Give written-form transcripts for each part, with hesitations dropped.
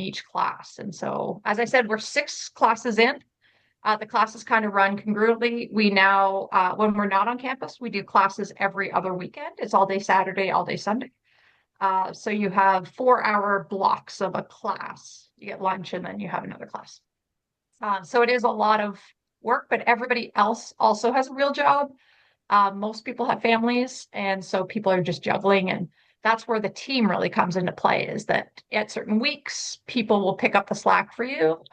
each class. And so, as I said, we're 6 classes in. The classes kind of run congruently. We now, when we're not on campus, we do classes every other weekend. It's all day Saturday, all day Sunday. So you have 4-hour blocks of a class. You get lunch and then you have another class. So it is a lot of work, but everybody else also has a real job. Most people have families, and so people are just juggling. And that's where the team really comes into play, is that at certain weeks, people will pick up the slack for you.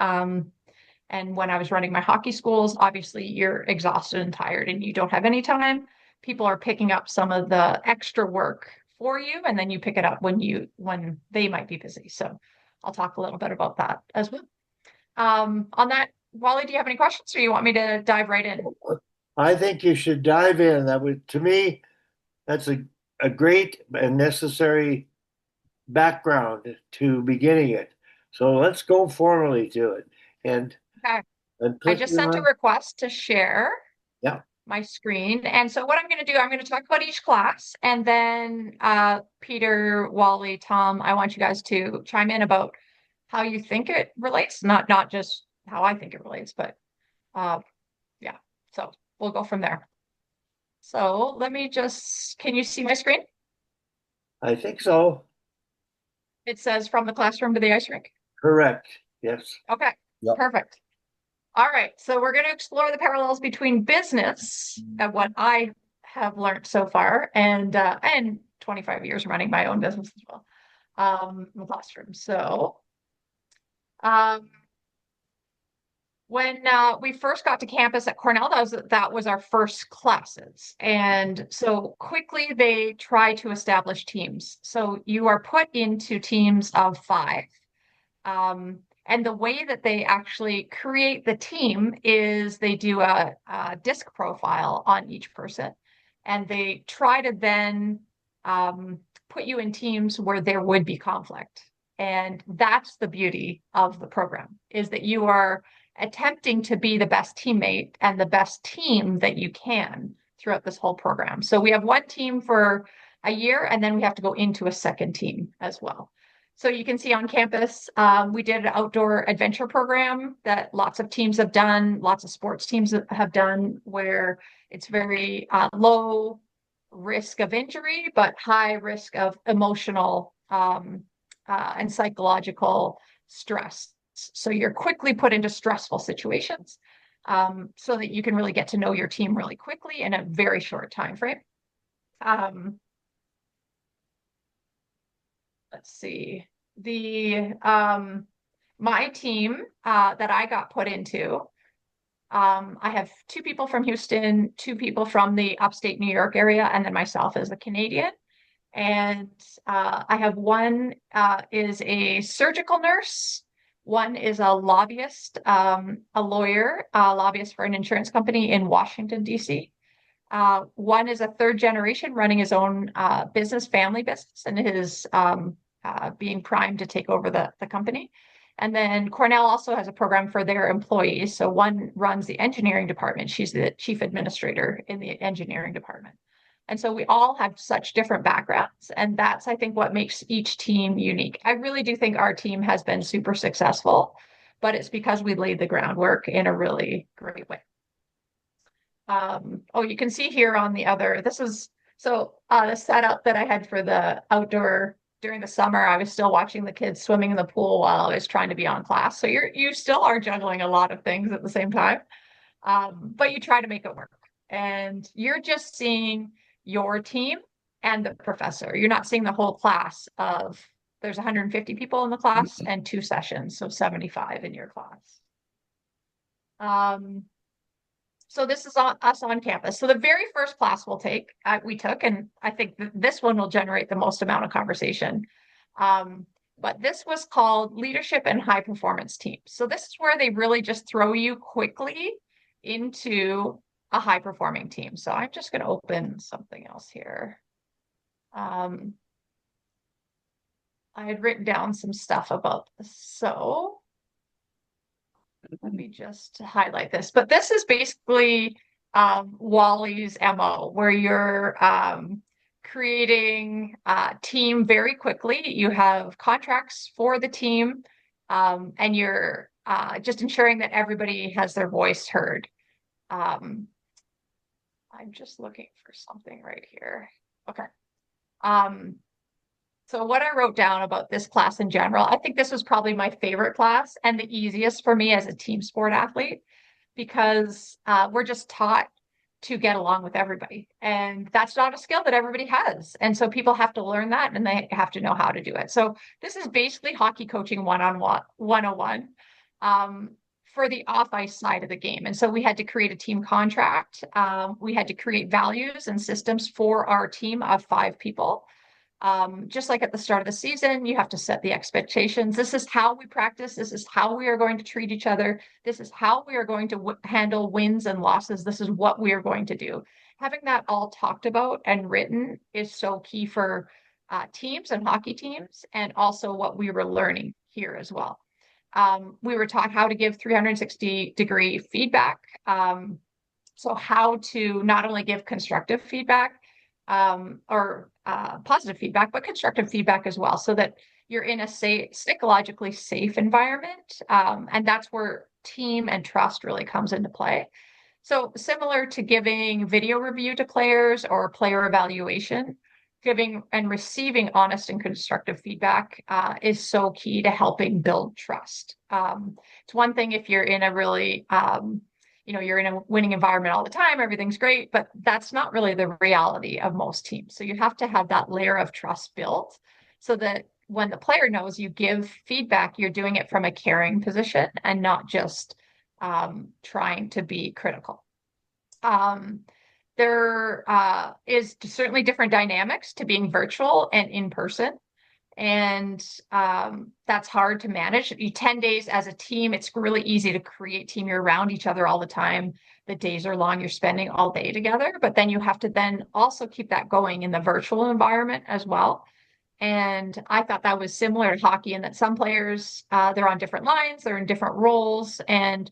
And when I was running my hockey schools, obviously you're exhausted and tired and you don't have any time. People are picking up some of the extra work for you, and then you pick it up when they might be busy. So I'll talk a little bit about that as well. On that, Wally, do you have any questions, or you want me to dive right in? I think you should dive in. That would, to me, that's a great and necessary background to beginning it. So let's go formally to it. And Okay. and I click just sent a on, request to share yeah. my screen. And so what I'm going to do, I'm going to talk about each class, and then Peter, Wally, Tom, I want you guys to chime in about how you think it relates, not just how I think it relates, but uh, yeah. So we'll go from there. So let me just, can you see my screen? I think so. It says from the classroom to the ice rink. Correct. Yes. Okay, Yep. perfect. All right, so we're going to explore the parallels between business and what I have learned so far, and 25 years running my own business as well, in the classroom. So, um, when we first got to campus at Cornell, that was our first classes, and so quickly they try to establish teams. So you are put into teams of 5. And the way that they actually create the team is they do a disc profile on each person, and they try to then put you in teams where there would be conflict. And that's the beauty of the program, is that you are attempting to be the best teammate and the best team that you can throughout this whole program. So we have one team for a year, and then we have to go into a second team as well. So you can see on campus, we did an outdoor adventure program that lots of teams have done, lots of sports teams have done, where it's very low risk of injury, but high risk of emotional and psychological stress. So you're quickly put into stressful situations, so that you can really get to know your team really quickly in a very short time frame. Um, let's see. The My team that I got put into, I have 2 people from Houston, 2 people from the upstate New York area, and then myself as a Canadian. And I have one is a surgical nurse, one is a lobbyist, a lawyer, a lobbyist for an insurance company in Washington, D.C. One is a third generation running his own family business, and is being primed to take over the company. And then Cornell also has a program for their employees. So one runs the engineering department. She's the chief administrator in the engineering department. And so we all have such different backgrounds. And that's, I think, what makes each team unique. I really do think our team has been super successful, but it's because we laid the groundwork in a really great way. Oh, you can see here on the other, this is the setup that I had for the outdoor during the summer. I was still watching the kids swimming in the pool while I was trying to be on class. So you still are juggling a lot of things at the same time. But you try to make it work. And you're just seeing your team and the professor. You're not seeing the whole class of, there's 150 people in the class and 2 sessions, so 75 in your class. So this is us on campus. So the very first class we took, and I think this one will generate the most amount of conversation. But this was called Leadership and High Performance Teams. So this is where they really just throw you quickly into a high performing team. So I'm just going to open something else here. I had written down some stuff about this. So let me just highlight this. But this is basically Wally's MO, where you're creating a team very quickly. You have contracts for the team. and you're just ensuring that everybody has their voice heard. Um, I'm just looking for something right here. Okay. Um, so what I wrote down about this class in general, I think this was probably my favorite class and the easiest for me as a team sport athlete because we're just taught to get along with everybody. And that's not a skill that everybody has. And so people have to learn that and they have to know how to do it. So this is basically hockey coaching one-on-one 101 for the off-ice side of the game. And so we had to create a team contract. We had to create values and systems for our team of 5 people. Just like at the start of the season, you have to set the expectations. This is how we practice. This is how we are going to treat each other. This is how we are going to handle wins and losses. This is what we are going to do. Having that all talked about and written is so key for teams and hockey teams, and also what we were learning here as well. We were taught how to give 360-degree feedback. So how to not only give constructive feedback or positive feedback, but constructive feedback as well, so that you're in a safe, psychologically safe environment. And that's where team and trust really comes into play. So similar to giving video review to players or player evaluation, giving and receiving honest and constructive feedback is so key to helping build trust. It's one thing if you're in a really you're in a winning environment all the time, everything's great, but that's not really the reality of most teams. So you have to have that layer of trust built so that when the player knows you give feedback, you're doing it from a caring position and not just trying to be critical. Um, there is certainly different dynamics to being virtual and in person. And that's hard to manage. 10 days as a team, it's really easy to create team. You're around each other all the time. The days are long, you're spending all day together, but then you have to then also keep that going in the virtual environment as well. And I thought that was similar to hockey in that some players, they're on different lines, they're in different roles, and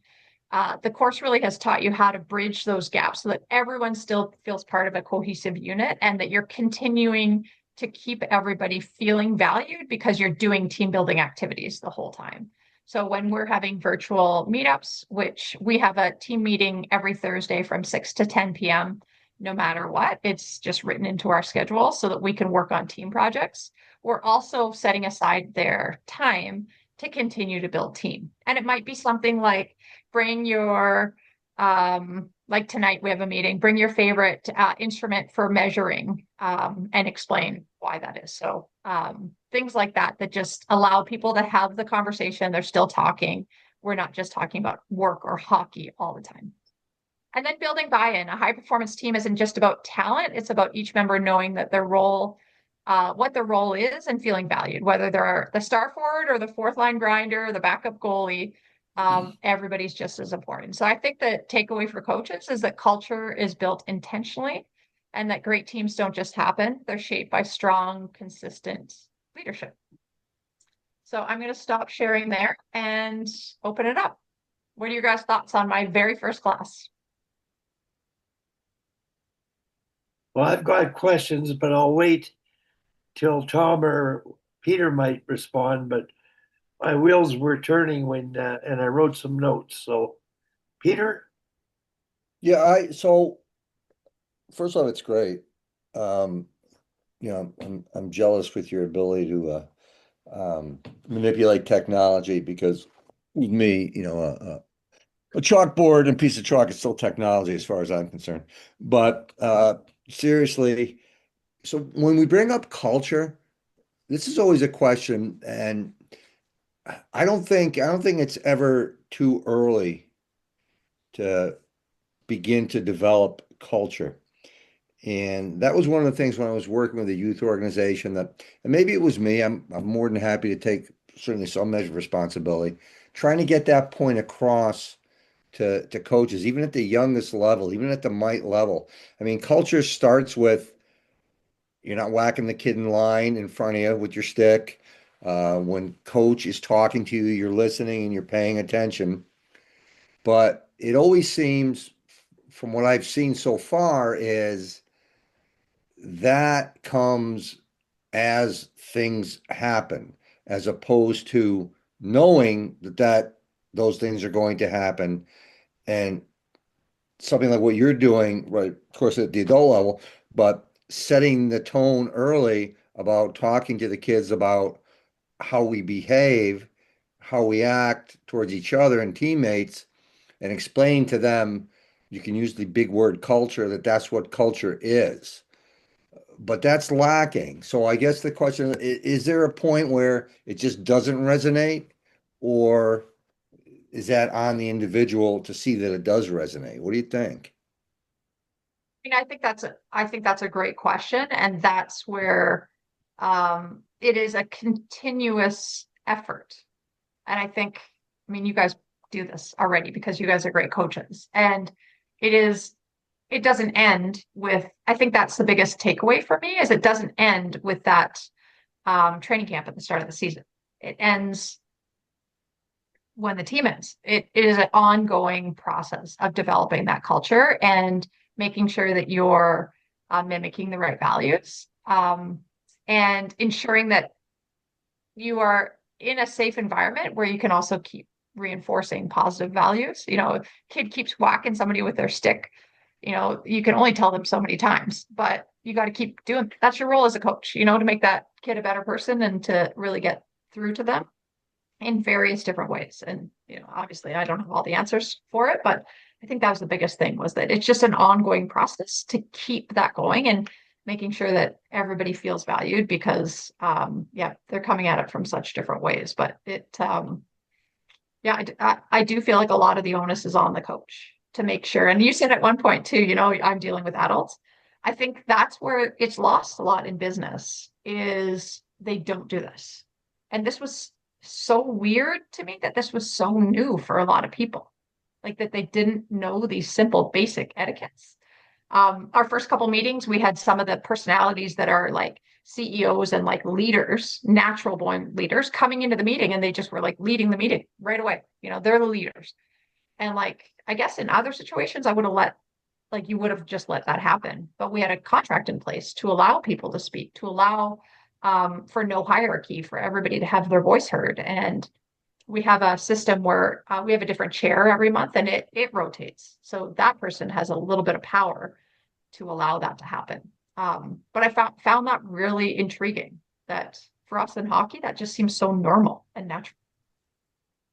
the course really has taught you how to bridge those gaps so that everyone still feels part of a cohesive unit and that you're continuing to keep everybody feeling valued because you're doing team building activities the whole time. So when we're having virtual meetups, which we have a team meeting every Thursday from 6 to 10 p.m., no matter what, it's just written into our schedule so that we can work on team projects. We're also setting aside their time to continue to build team. And it might be something like bring your like tonight we have a meeting, bring your favorite instrument for measuring and explain why that is. So things like that that just allow people to have the conversation. They're still talking. We're not just talking about work or hockey all the time. And then building buy-in. A high performance team isn't just about talent. It's about each member knowing that their role, what their role is and feeling valued, whether they're the star forward or the fourth line grinder, or the backup goalie, everybody's just as important. So I think the takeaway for coaches is that culture is built intentionally and that great teams don't just happen. They're shaped by strong, consistent leadership. So I'm going to stop sharing there and open it up. What are your guys' thoughts on my very first class? Well, I've got questions, but I'll wait till Tom or Peter might respond. But my wheels were turning when, and I wrote some notes. So, Peter, Yeah, so first off, it's great. Um, I'm jealous with your ability to manipulate technology because with me, a chalkboard and piece of chalk is still technology as far as I'm concerned. But seriously, so when we bring up culture, this is always a question, and I don't think it's ever too early to begin to develop culture. And that was one of the things when I was working with a youth organization that, and maybe it was me, I'm more than happy to take certainly some measure of responsibility, trying to get that point across to coaches, even at the youngest level, even at the mite level. I mean, culture starts with you're not whacking the kid in line in front of you with your stick. When coach is talking to you, you're listening and you're paying attention. But it always seems, from what I've seen so far, is that comes as things happen, as opposed to knowing that those things are going to happen, and something like what you're doing, right, of course, at the adult level, but setting the tone early about talking to the kids about how we behave, how we act towards each other and teammates, and explain to them, you can use the big word culture, that's what culture is. But that's lacking. So I guess the question is there a point where it just doesn't resonate, or is that on the individual to see that it does resonate? What do you think? I mean, I think that's a great question, and that's where it is a continuous effort. And I think, I mean, you guys do this already because you guys are great coaches, and it is it doesn't end with. I think that's the biggest takeaway for me is it doesn't end with that training camp at the start of the season. It ends when the team ends. It is an ongoing process of developing that culture and making sure that you're mimicking the right values, and ensuring that you are in a safe environment where you can also keep reinforcing positive values. You know, if a kid keeps whacking somebody with their stick, you know, you can only tell them so many times, but you got to keep doing that's your role as a coach, you know, to make that kid a better person and to really get through to them in various different ways. And, you know, obviously I don't have all the answers for it, but I think that was the biggest thing was that it's just an ongoing process to keep that going and making sure that everybody feels valued because yeah, they're coming at it from such different ways. But yeah, I do feel like a lot of the onus is on the coach to make sure. And you said at one point too, you know, I'm dealing with adults. I think that's where it's lost a lot in business is they don't do this. And this was so weird to me that this was so new for a lot of people, like that they didn't know these simple basic etiquettes. Our first couple meetings, we had some of the personalities that are like CEOs and like leaders, natural born leaders coming into the meeting and they just were like leading the meeting right away. You know, they're the leaders. And like, I guess in other situations, I would have let, like, you would have just let that happen. But we had a contract in place to allow people to speak, to allow for no hierarchy, for everybody to have their voice heard. And we have a system where we have a different chair every month and it rotates. So that person has a little bit of power to allow that to happen. But I found that really intriguing that for us in hockey, that just seems so normal and natural.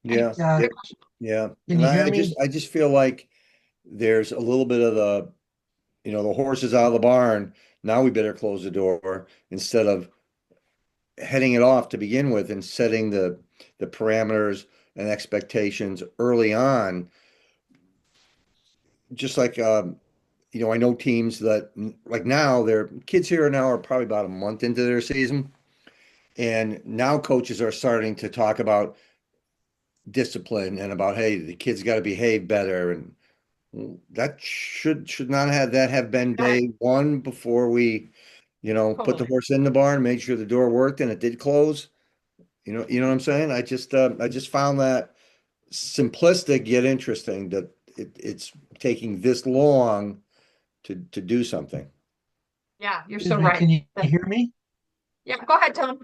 Yeah, Anyways, Yeah, great question. yeah. can And you I, hear I just me? I just feel like there's a little bit of the horse is out of the barn. Now we better close the door instead of heading it off to begin with and setting the parameters and expectations early on. Just like I know teams that like now their kids here now are probably about a month into their season, and now coaches are starting to talk about discipline and about, hey, the kids got to behave better, and that should not have been day one before we, put the Totally. horse in the barn, made sure the door worked and it did close. You know what I'm saying? I just found that simplistic yet interesting that it's taking this long to do something. Yeah, you're Excuse so me, right. can you hear me? Yeah, go ahead, Tom.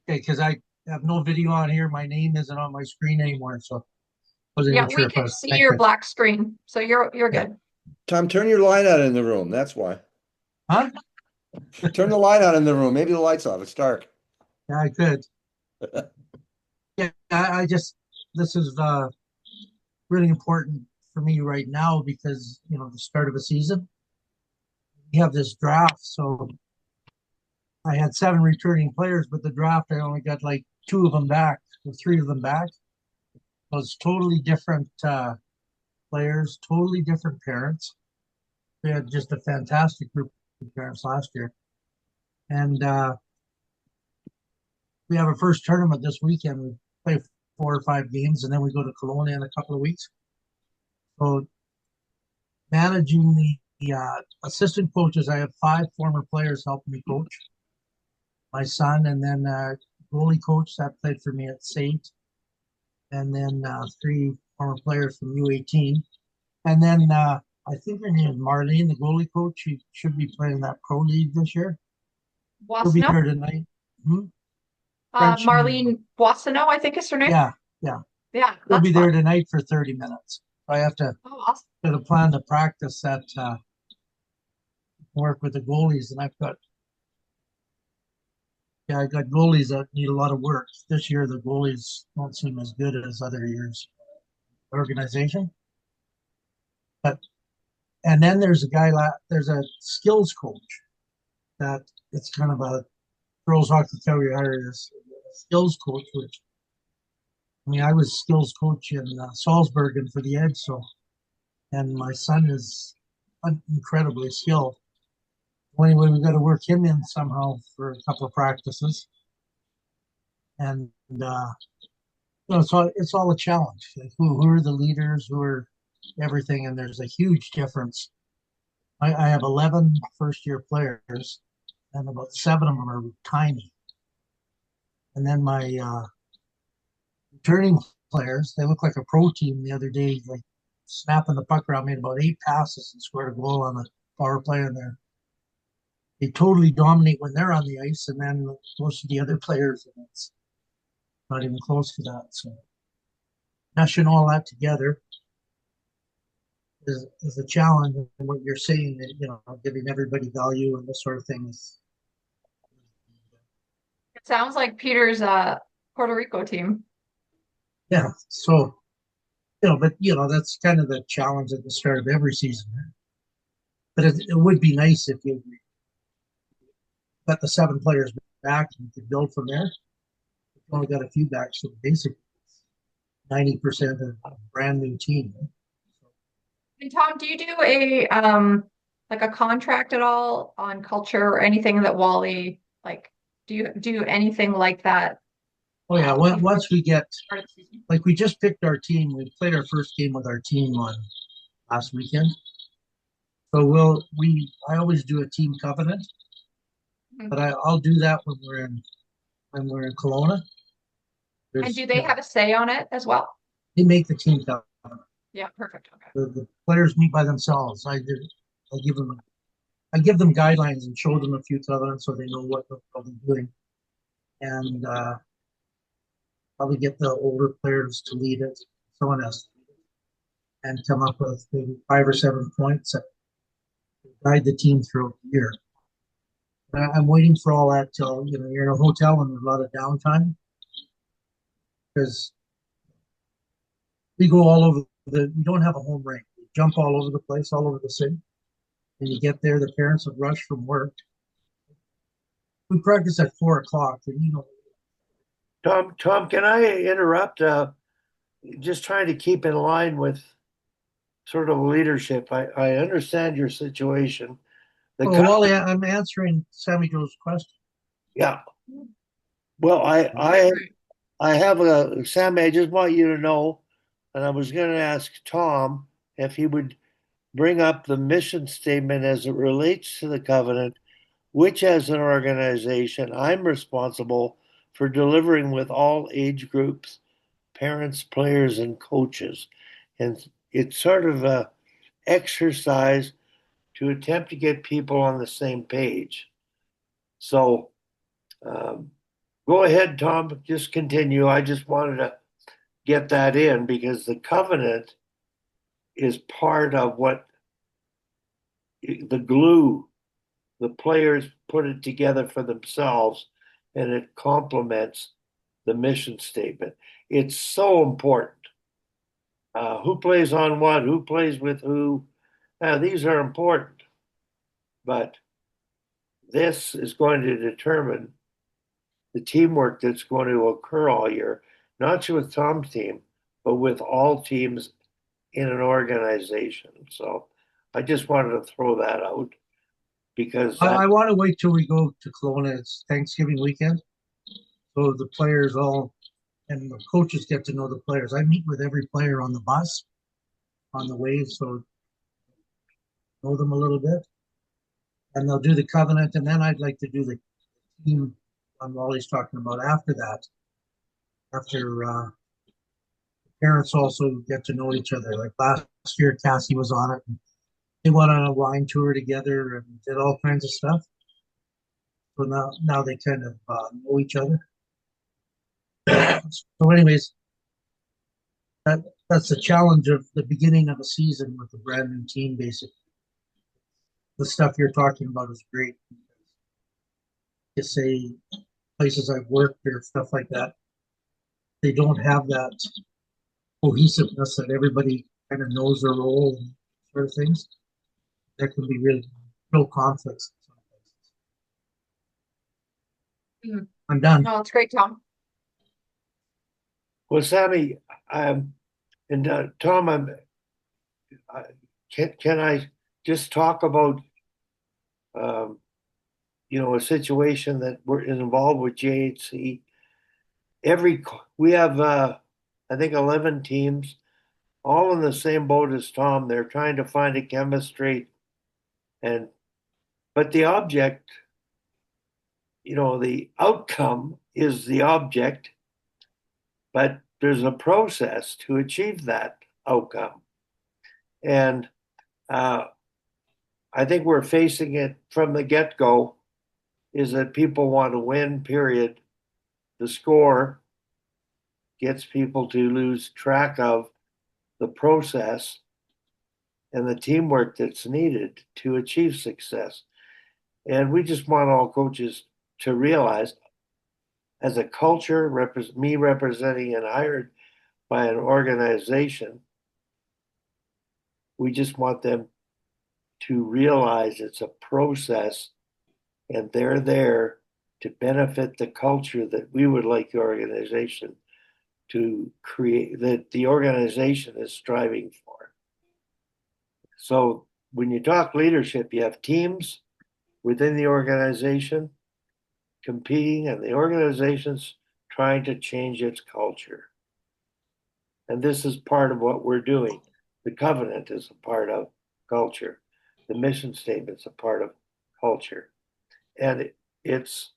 Okay, because I have no video on here. My name isn't on my screen anymore, so I wasn't Yeah, even sure we if I can was see your connected. black screen, so you're Yeah. good. Tom, turn your light out in the room. That's why. Huh? Turn the light out in the room. Maybe the light's off. It's dark. Yeah, I could. Yeah, I just this is really important for me right now because the start of a season. We have this draft, so I had 7 returning players, but the draft I only got like 2 of them back, or 3 of them back. So it's totally different players, totally different parents. We had just a fantastic group of parents last year. And we have our first tournament this weekend. We play 4 or 5 games, and then we go to Kelowna in a couple of weeks. So managing the assistant coaches, I have 5 former players helping me coach. My son, and then goalie coach that played for me at Saint, and then 3 former players from U18. And then I think her name is Marlene, the goalie coach. She should be playing that pro league this year. She'll Was be no, here tonight. Hmm? Frenchman. Marlene Boissonneau, I think is her name. Yeah, yeah. Yeah, He'll that's be there fun. tonight for 30 minutes. I have to Oh, awesome. get a plan to practice that work with the goalies, and I got goalies that need a lot of work. This year, the goalies don't seem as good as other years. Organization, but and then there's there's a skills coach that it's kind of a girls hockey career this skills coach, which I mean I was skills coach in Salzburg and for the Edge, so and my son is incredibly skilled. Well, anyway, we got to work him in somehow for a couple of practices, and so it's all a challenge. Like who are the leaders, who are everything, and there's a huge difference. I have 11 first year players, and about 7 of them are tiny. And then my returning players, they look like a pro team the other day, like snapping the puck around, made about 8 passes and scored a goal on the power play. And they totally dominate when they're on the ice, and then most of the other players, and it's not even close to that. So meshing all that together is a challenge. And what you're saying, that giving everybody value and this sort of thing is. It sounds like Peter's Puerto Rico team. Yeah. So, but that's kind of the challenge at the start of every season. But it would be nice if you got the 7 players back and you could build from there. You've only got a few back, so basically 90% of a brand new team. And Tom, do you do a like a contract at all on culture or anything that Wally like? Do you do anything like that? Oh yeah, once we get Start of the season? like we just picked our team. We played our first game with our team on last weekend. So I always do a team covenant, but I'll do that when we're in Kelowna. And do they have a say on it as well? They make the team covenant. Yeah, perfect. Okay. The players meet by themselves. I give them guidelines and show them a few covenants so they know what they'll be doing, and probably get the older players to lead it. Someone else and come up with maybe 5 or 7 points that guide the team throughout the year. I'm waiting for all that till you're in a hotel and there's a lot of downtime because we go all over we don't have a home rink. We jump all over the place, all over the city. And you get there, the parents have rushed from work. We practice at 4 o'clock, and Tom, can I interrupt? Just trying to keep in line with sort of leadership. I understand your situation. Wally, I'm answering Sammy Joe's question. Yeah. Well, I have Sammy, I just want you to know, and I was going to ask Tom if he would bring up the mission statement as it relates to the covenant, which as an organization, I'm responsible for delivering with all age groups, parents, players, and coaches. And it's sort of a exercise to attempt to get people on the same page. So go ahead, Tom, just continue. I just wanted to get that in because the covenant is part of what the glue, the players put it together for themselves, and it complements the mission statement. It's so important. Who plays on what, who plays with who. These are important, but this is going to determine the teamwork that's going to occur all year, not just with Tom's team, but with all teams in an organization. So I just wanted to throw that out because I want to wait till we go to Kelowna. It's Thanksgiving weekend. So the players and the coaches get to know the players. I meet with every player on the bus on the way, so know them a little bit. And they'll do the covenant, and then I'd like to do the team I'm always talking about after that. After parents also get to know each other. Like last year, Cassie was on it. And they went on a wine tour together and did all kinds of stuff. So now they kind of know each other. So anyways, that that's the challenge of the beginning of a season with a brand new team, basically. The stuff you're talking about is great. Just say places I've worked or stuff like that, they don't have that cohesiveness that everybody kind of knows their role and sort of things. There can be real conflicts in some places. Mm. I'm done. No, it's great, Tom. Well, Sammy, and Tom, I, can I just talk about um, a situation that we're involved with JHC? We have I think 11 teams, all in the same boat as Tom. They're trying to find a chemistry, and but the object, the outcome is the object, but there's a process to achieve that outcome. And uh, I think we're facing it from the get-go is that people want to win, period. The score gets people to lose track of the process and the teamwork that's needed to achieve success. And we just want all coaches to realize, as a culture, me representing and hired by an organization, we just want them to realize it's a process and they're there to benefit the culture that we would like the organization to create, that the organization is striving for. So when you talk leadership, you have teams within the organization competing, and the organization's trying to change its culture. And this is part of what we're doing. The covenant is a part of culture. The mission statement's a part of culture. And it's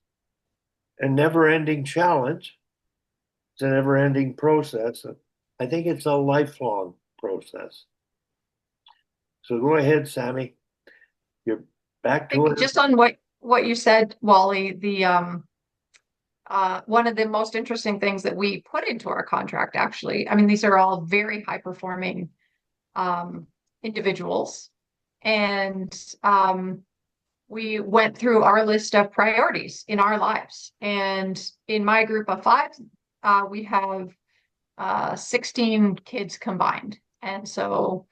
a never-ending challenge. It's a never-ending process. I think it's a lifelong process. So go ahead, Sammy. You're back to it. Just on what you said, Wally, the one of the most interesting things that we put into our contract, actually, I mean, these are all very high performing individuals, and we went through our list of priorities in our lives. And in my group of five, we have 16 kids combined. And so,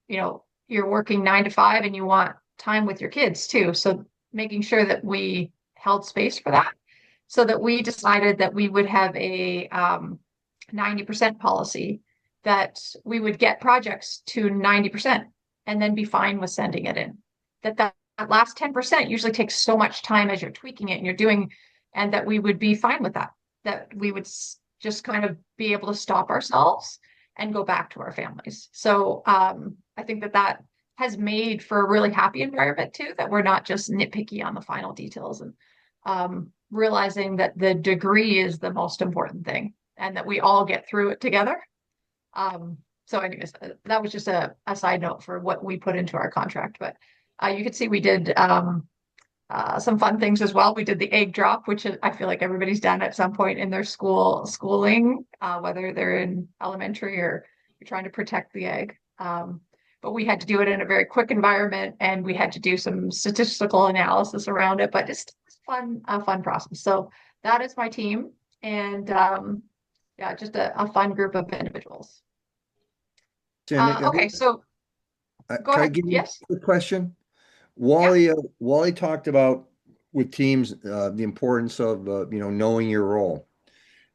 you're working 9 to 5 and you want time with your kids too. So making sure that we held space for that, so that we decided that we would have a 90% policy, that we would get projects to 90% and then be fine with sending it in. That last 10% usually takes so much time as you're tweaking it and you're doing, and that we would be fine with that, that we would just kind of be able to stop ourselves and go back to our families. So I think that has made for a really happy environment too, that we're not just nitpicky on the final details, and realizing that the degree is the most important thing and that we all get through it together. So anyways, that was just a side note for what we put into our contract. But you could see we did some fun things as well. We did the egg drop, which I feel like everybody's done at some point in their schooling, whether they're in elementary or you're trying to protect the egg. But we had to do it in a very quick environment, and we had to do some statistical analysis around it. But it's fun, a fun process. So that is my team, and yeah, just a fun group of individuals. Sammy, Okay, so go can I ahead. give you Yes. a quick question? Yeah. Wally talked about with teams the importance of knowing your role.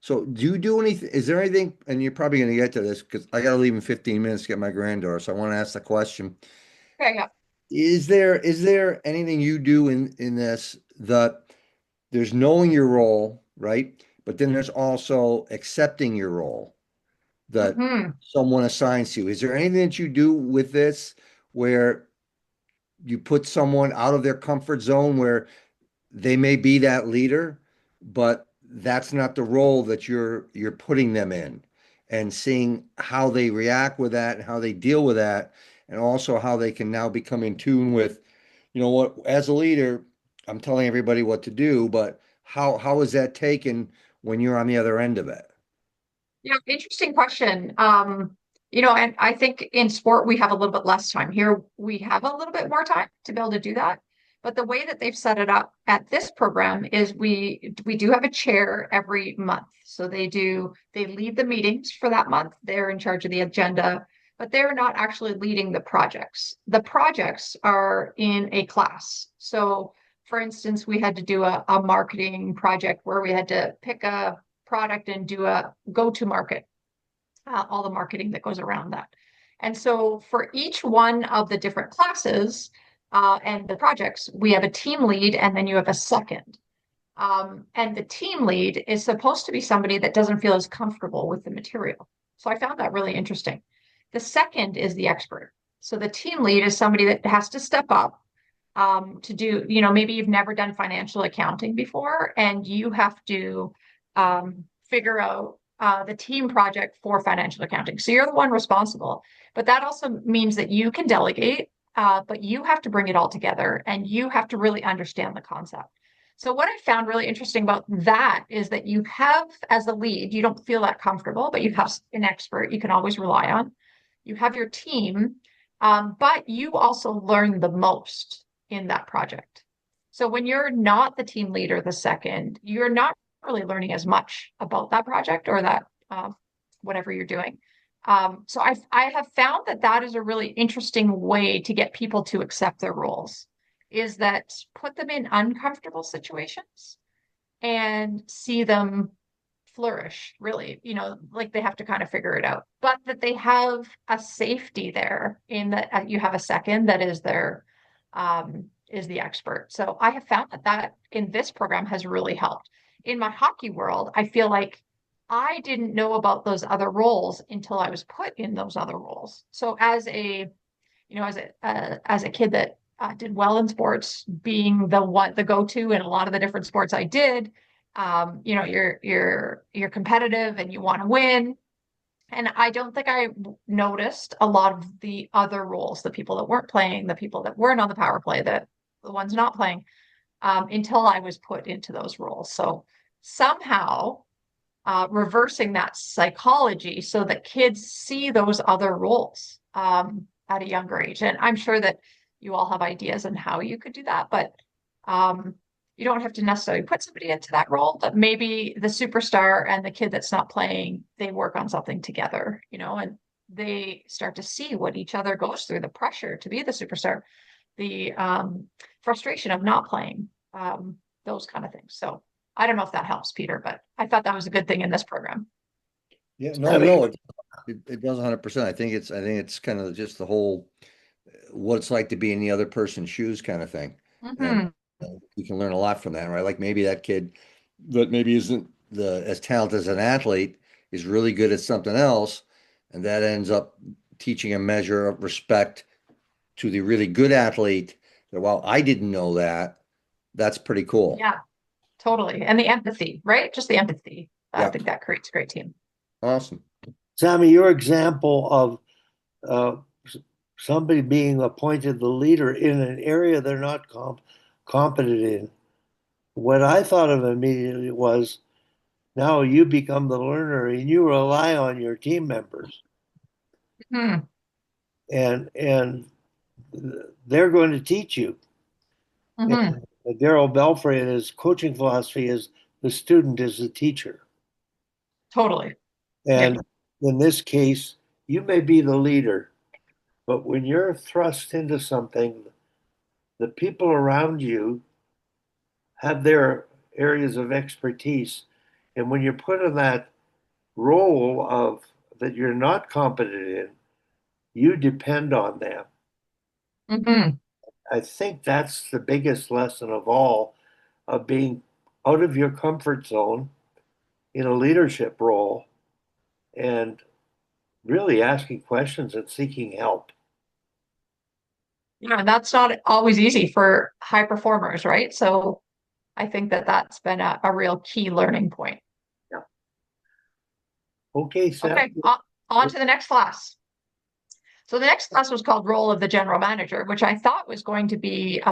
So do you do anything? Is there anything? And you're probably going to get to this because I got to leave in 15 minutes to get my granddaughter. So I want to ask the question: Okay. Yeah. Is there anything you do in this that there's knowing your role, right? But then there's also accepting your role that Hmm. someone assigns to you. Is there anything that you do with this where you put someone out of their comfort zone where they may be that leader, but that's not the role that you're putting them in, and seeing how they react with that and how they deal with that, and also how they can now become in tune with, you know what, as a leader, I'm telling everybody what to do, but how is that taken when you're on the other end of it? Yeah, interesting question. And I think in sport we have a little bit less time. Here we have a little bit more time to be able to do that. But the way that they've set it up at this program is we do have a chair every month. So they lead the meetings for that month. They're in charge of the agenda, but they're not actually leading the projects. The projects are in a class. So for instance, we had to do a marketing project where we had to pick a product and do a go-to market, all the marketing that goes around that. And so for each one of the different classes and the projects, we have a team lead and then you have a second. And the team lead is supposed to be somebody that doesn't feel as comfortable with the material. So I found that really interesting. The second is the expert. So the team lead is somebody that has to step up to do, maybe you've never done financial accounting before and you have to figure out the team project for financial accounting. So you're the one responsible, but that also means that you can delegate, but you have to bring it all together and you have to really understand the concept. So what I found really interesting about that is that you have, as the lead, you don't feel that comfortable, but you have an expert you can always rely on. You have your team, but you also learn the most in that project. So when you're not the team leader, the second, you're not really learning as much about that project or that whatever you're doing. So I have found that is a really interesting way to get people to accept their roles, is that put them in uncomfortable situations and see them flourish, really, like they have to kind of figure it out, but that they have a safety there in that you have a second that is their is the expert. So I have found that in this program has really helped. In my hockey world, I feel like I didn't know about those other roles until I was put in those other roles. So as a kid that did well in sports, being the go-to in a lot of the different sports I did, you're competitive and you want to win. And I don't think I noticed a lot of the other roles, the people that weren't playing, the people that weren't on the power play, the ones not playing, until I was put into those roles. So somehow reversing that psychology so that kids see those other roles at a younger age. And I'm sure that you all have ideas on how you could do that, but you don't have to necessarily put somebody into that role, but maybe the superstar and the kid that's not playing, they work on something together, and they start to see what each other goes through, the pressure to be the superstar, the frustration of not playing, those kind of things. So I don't know if that helps, Peter, but I thought that was a good thing in this program. Yeah, I mean, it does 100%. I think it's kind of just the whole what it's like to be in the other person's shoes kind of thing. And Mm-hmm. you can learn a lot from that, right? Like maybe that kid that maybe isn't as talented as an athlete is really good at something else, and that ends up teaching a measure of respect to the really good athlete. That while I didn't know that, that's pretty cool. Yeah, totally. And the empathy, right? Just the empathy. I Yeah, think that creates a great team. awesome. Sammy, your example of somebody being appointed the leader in an area they're not competent in. What I thought of immediately was now you become the learner and you rely on your team members, Hmm. and they're going to teach you. Hmm. And Daryl Belfry and his coaching philosophy is the student is the teacher. Totally. Yep. And in this case, you may be the leader, but when you're thrust into something, the people around you have their areas of expertise. And when you're put in that role of that you're not competent in, you depend on them. Hmm. I think that's the biggest lesson of all of being out of your comfort zone in a leadership role and really asking questions and seeking help. And that's not always easy for high performers, right? So I think that's been a real key learning point. Yeah. Okay, Sam. Okay, on to the next class. So the next class was called Role of the General Manager, which I thought was going to be